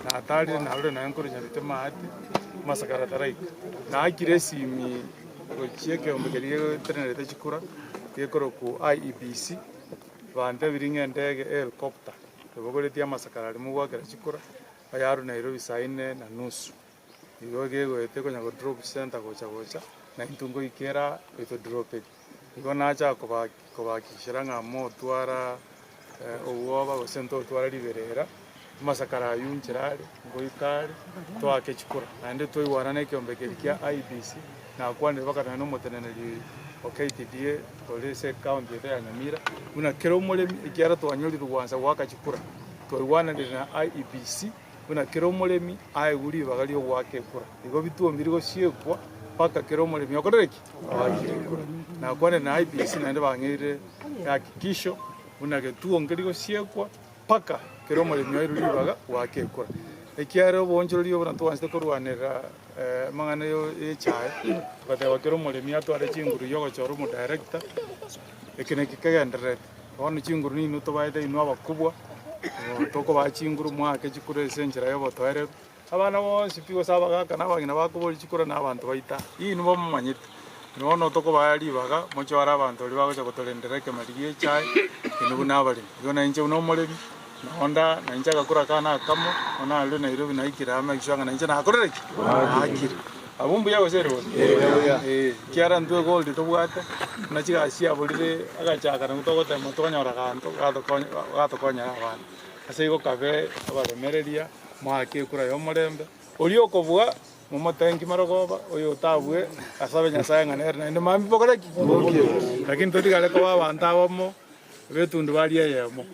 na atari na ule na nkuru nyarite maati masakara taraika na akiresi mi gochieke ombegerie trenere chikura yekoro ku IEBC bande biringe ndege helicopter bogoretia masakara ari mugwakera chikura ayaru Nairobi saine na nusu igoge goete konya go drop center gocha na intungo ikera ito drop igo nacha koba kishiranga mo twara owoba go sento twara liberera masakara yunchirari goikari twake chikura ande toiwarana kiombekerikia IEBC na kwande bakana no moteneneri OKTDA polisi county ya Nyamira una kero mole ikiara twanyori rwanza waka chikura toiwana na IEBC una kero mole mi ai uri bagali wake kura igo bituo mbirigo siekwa paka kero mole mi okoreki na kwande na IEBC na ndo bangire hakikisho una getuo ngirigo siekwa paka kero mole mi uri baga wake kura ikiara bonjoro liyo bana twanze korwanira mangana yo echae bata kero mole mi atware chinguru yogo choro mu director ekene kikagendere ono chinguru ni nuto baide ino abakubwa toko ba chinguru mwake chikure senjera yo botware abana bose pigo sabaga kana bagina bakuboli chikura na abantu baita iyi nubo mumanyite nono toko bali baga mochwara abantu libago chakotolendereke maliye echae inu nabali yona inje uno mole Honda na inja kakura kana kamo ona alo Nairobi na ikirama kishanga na inja na akorereki akiri abumbu yago sero kiara ntwe gold to bwate na chiga asia bolire agachaka na mutogota mutonyora kanto gato konya abana ase igo kabe abaremereria mwake kura yo morembe olio kobwa mumotengi marogoba oyo tabwe asabe nyasaye ngane na mambi bokoreki lakini totigale ko abantu abamo betundu bali yemo